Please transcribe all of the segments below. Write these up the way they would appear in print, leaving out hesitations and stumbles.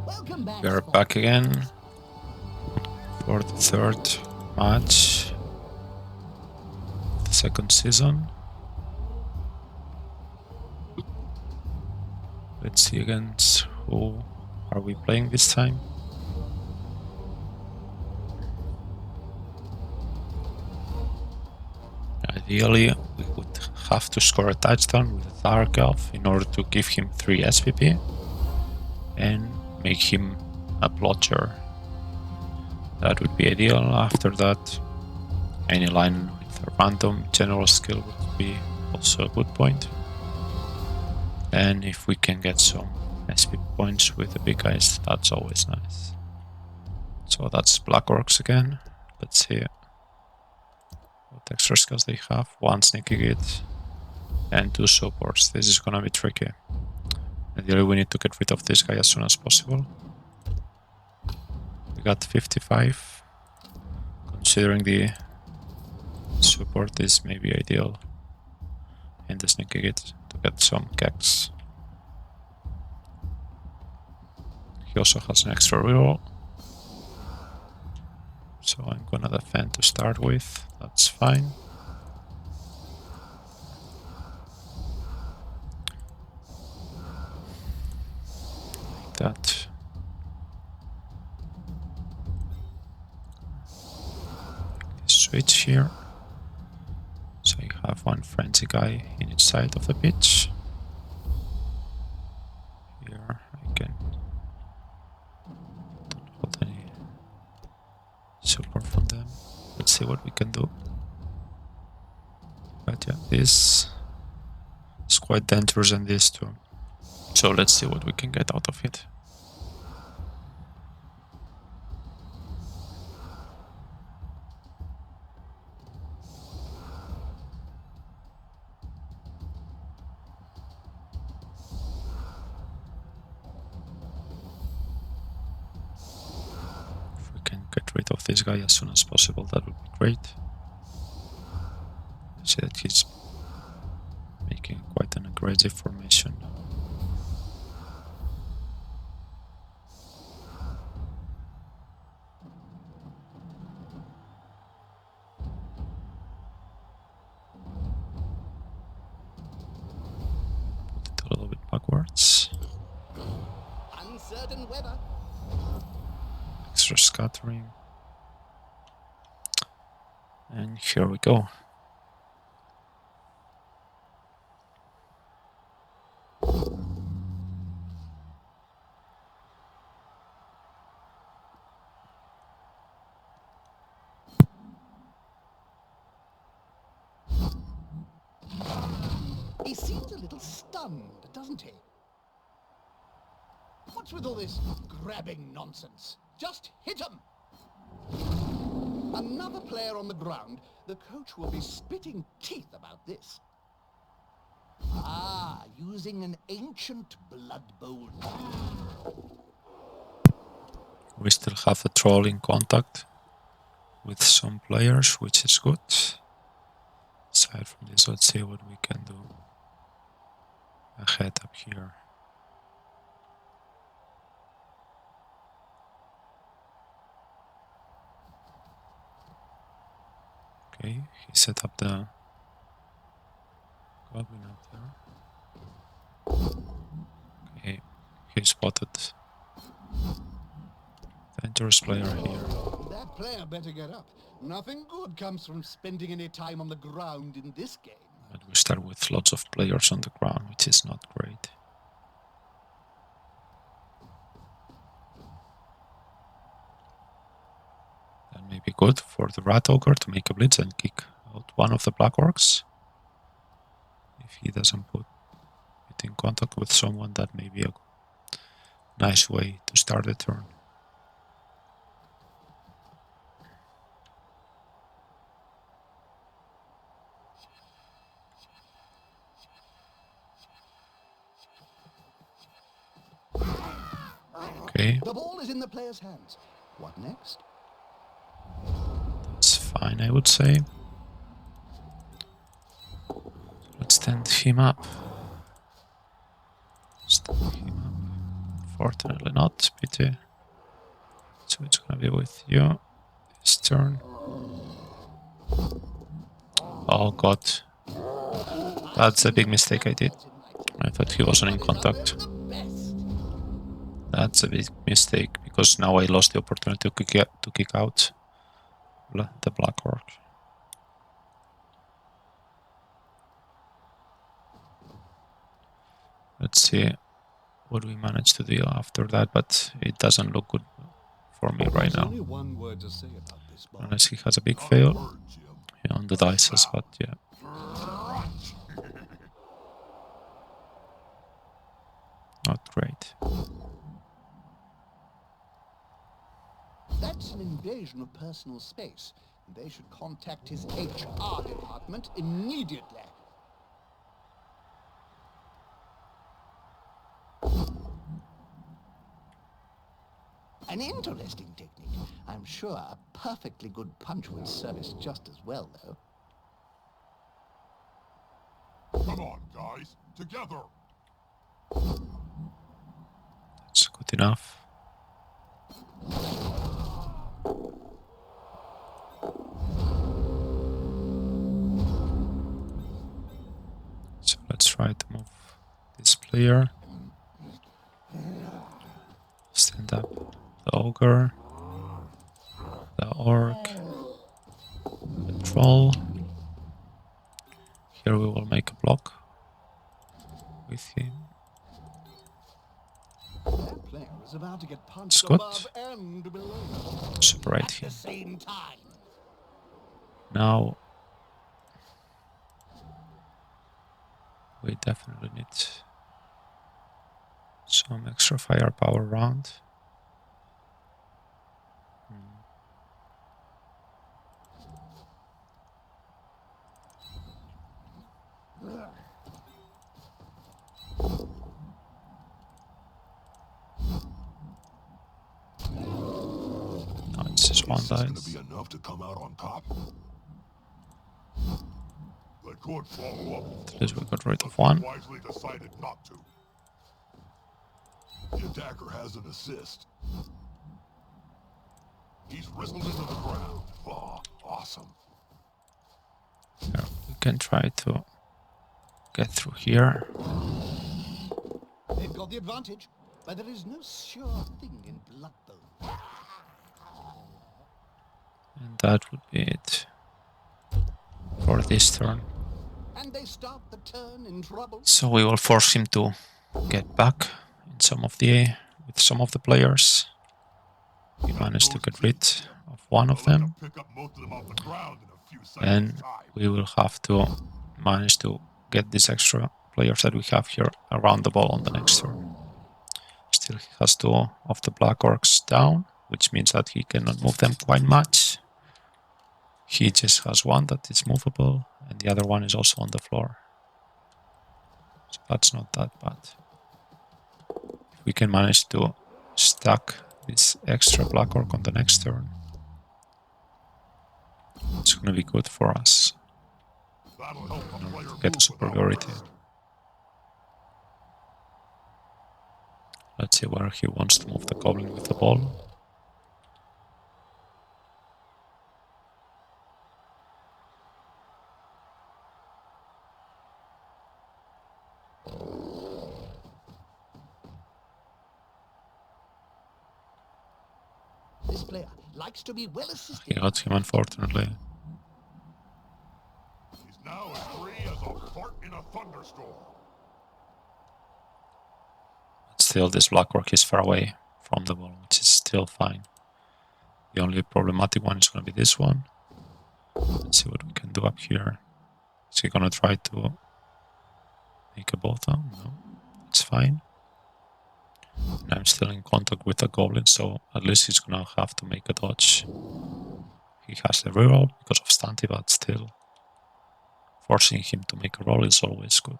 Welcome back, We are Spot. back again for the third match of the second season. Let's see against who are we playing this time. Ideally, we would have to score a touchdown with a Dark Elf in order to give him 3 SPP and make him a blotcher. That would be ideal. After that, any line with a random general skill would be also a good point. And if we can get some SP points with the big guys, that's always nice. So that's Black Orks again. Let's see what extra skills they have. 1 sneaky git and 2 supports. This is gonna be tricky. Ideally, we need to get rid of this guy as soon as possible. We got 55. Considering the support is maybe ideal. And the sneaky git to get some keks. He also has an extra reroll. So I'm gonna defend to start with. That's fine. Like that. Switch here. So you have one frenzy guy in each side of the pitch. Here I can don't hold any support from them. Let's see what we can do. But yeah, this is quite dangerous and this too. So let's see what we can get out of it. If we can get rid of this guy as soon as possible, that would be great. See that he's making quite an aggressive formation. Put it a little bit backwards. Uncertain weather. Extra scattering. And here we go. He seems a little stunned, doesn't he? What's with all this grabbing nonsense? Just hit him! Another player on the ground. The coach will be spitting teeth about this. Ah, using an ancient Bloodbowl. We still have a troll in contact with some players, which is good. Aside from this, let's see what we can do ahead up here. Okay, he set up the goblin up there. Okay, he spotted dangerous player here. That player better get up. Nothing good comes from spending any time on the ground in this game. But we start with lots of players on the ground, which is not great. That may be good for the Rat Ogre to make a blitz and kick out one of the Black Orks. If he doesn't put it in contact with someone, that may be a nice way to start the turn. Okay, The ball is in the player's hands. What next? that's fine, I would say. Let's stand him up. Stand him up. Unfortunately not, pity. So it's gonna be with you this turn. Oh god. That's a big mistake I did. I thought he wasn't in contact. That's a big mistake, because now I lost the opportunity to kick out the Black Ork. Let's see what we manage to do after that, but it doesn't look good for me right now. Unless he has a big fail on the dices, but yeah. Not great. That's an invasion of personal space. They should contact his HR department immediately. An interesting technique. I'm sure a perfectly good punch would service just as well, though. Come on, guys, together. That's good enough. So let's try to move this player. Stand up the ogre, the orc, the troll. Here we will make a block with him. That player is about to get punched It's good. above and below. Separate At him. the same time. Now we definitely need some extra firepower around. No, it's just one Is this gonna dice. be enough to come out on top? They could follow up. At least we got rid but of one. wisely decided not to. The attacker has an assist. He's wrestled into the ground. Oh, awesome. Here, we can try to get through here. They've got the advantage, but there is no sure thing in Bloodbowl. And that would be it for this turn. And they start the turn in trouble. So we will force him to get back in with some of the players. We managed to get rid of one of them, Pick up most of them off the ground in a few and seconds' time. we will have to manage to get these extra players that we have here around the ball on the next turn. Still, he has two of the Black Orks down, which means that he cannot move them quite much. He just has one that is movable, and the other one is also on the floor. So that's not that bad. If we can manage to stack this extra Black Ork on the next turn, it's going to be good for us. That'll help the player Get the move superiority. without rest. Let's see where he wants to move the goblin with the ball. This player likes to be well He assisted. got him, unfortunately. He's now as free as a fart in a thunderstorm. But still, this Black Ork is far away from the ball, which is still fine. The only problematic one is going to be this one. Let's see what we can do up here. Is he going to try to make a bolt-on? No, it's fine. And I'm still in contact with the goblin, so at least he's going to have to make a dodge. He has the reroll because of stunty, but still, forcing him to make a roll is always good.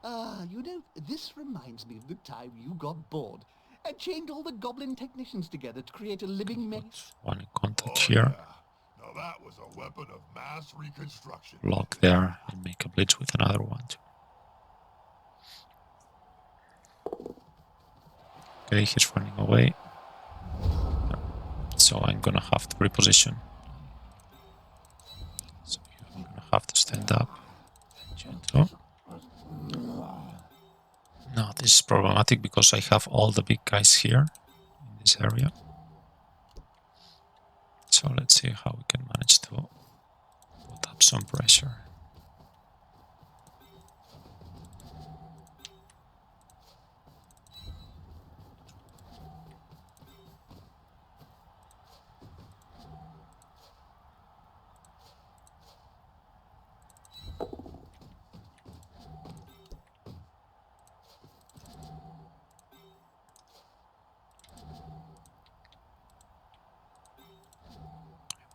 Ah, you know, this reminds me of the time you got bored and chained all the goblin technicians together to create a living maze. One in contact Oh, here. yeah. Now that was a weapon of mass reconstruction. Block there and make a blitz with another one too. Okay, he's running away. So I'm gonna have to reposition. So I'm gonna have to stand up. Gentle. Now this is problematic because I have all the big guys here in this area. So let's see how we can manage to put up some pressure.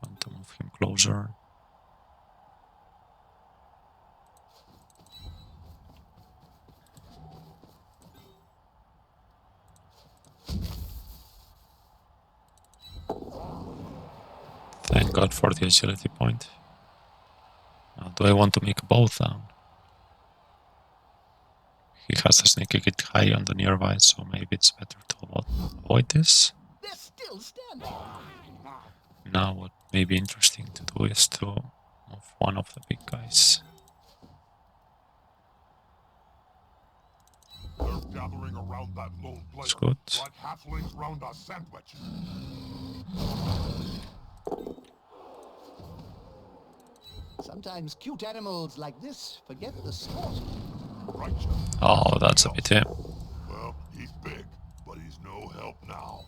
I want to move him closer. Thank God for the agility point. Now, do I want to make both down? He has a sneaky hit high on the nearby, so maybe it's better to avoid this. They're still standing. Now what may be interesting to do is to move one of the big guys. They're gathering around that lone player. That's good. Like halflings round a sandwich. Sometimes cute animals like this forget the sport. Righteous. Oh, that's a pity. Well, he's big, but he's no help now.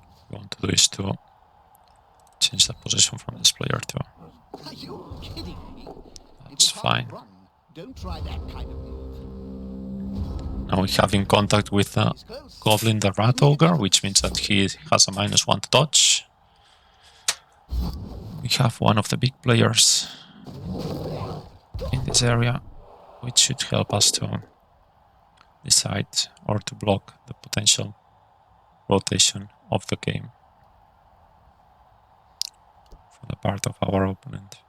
What we want to do is to change the position from this player too. Are you kidding me? That's If you can't fine. run, don't try that kind of move. Now we have in contact with the He's close. Goblin the Rat Ogre, which means that he has a -1 to dodge. We have one of the big players in this area, which should help us to decide or to block the potential rotation of the game for the part of our opponent.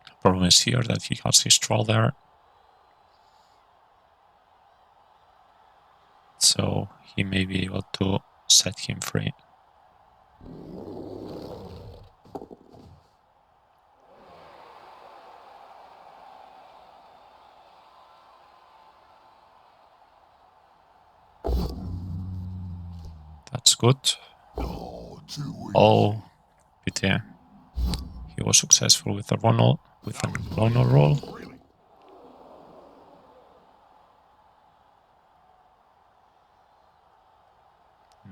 The problem is here that he has his troll there, so he may be able to set him free. That's good. Oh, too weak. Oh, pity. He was successful with a Ronald, with a Ronald roll. Really?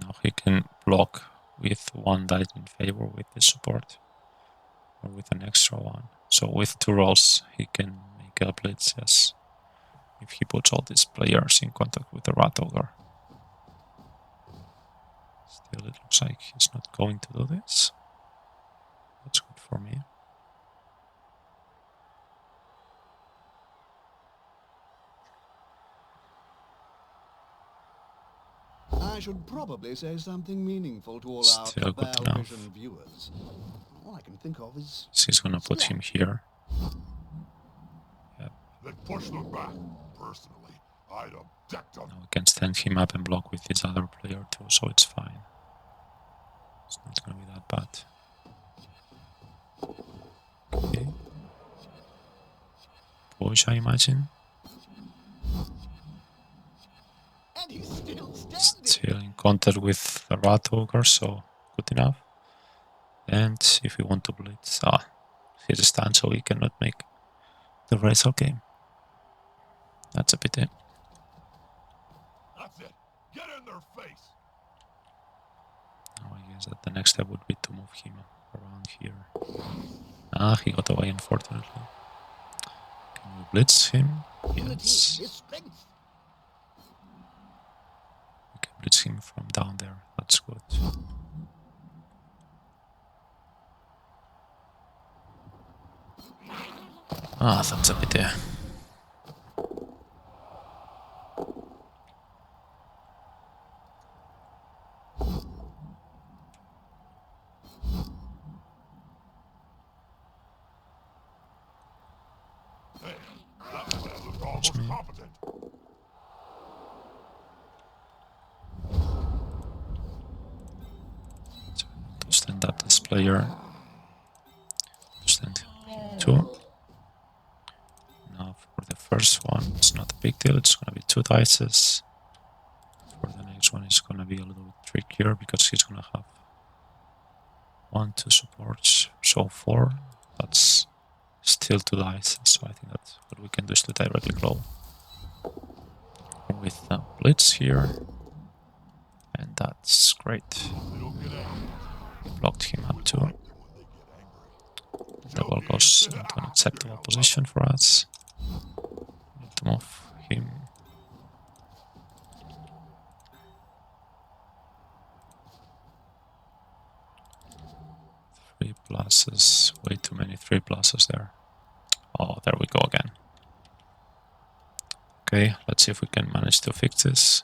Now he can block with one die in favor with the support, or with an extra one. So with 2 rolls, he can make a blitz, yes. If he puts all these players in contact with the Rat Ogre. Still, it looks like he's not going to do this. That's good for me. I should probably say something meaningful to all Still our good Cabal enough. Vision viewers. All I can think of is... So he's gonna put him here. They pushed them back. Personally, I'd have decked them. Now we can stand him up and block with this other player too, so it's fine. It's not gonna be that bad. Okay. Push, I imagine. And he's still standing. Still in contact with the Rat Ogre, so good enough. And if we want to blitz, he's a stand, so we cannot make the razor game. That's a pity. That's it. Get in their face. Now I guess that the next step would be to move him around here. He got away, unfortunately. Can we blitz him? Unity Yes. is strength. We can blitz him from down there. That's good. Ah, that's a pity. Hey, that looked almost competent. So to stand up this player. To stand him too. Now for the first one, it's not a big deal. It's gonna be 2 dices. For the next one, it's gonna be a little bit trickier because he's gonna have 1, 2 supports, so 4. That's still 2 dice. So I think that what we can do is to directly glow with Blitz here, and that's great. Blocked him up too. The ball goes into an acceptable position for us. Need to move him. Three pluses, way too many 3 pluses there. Oh, there we go again. Okay, let's see if we can manage to fix this.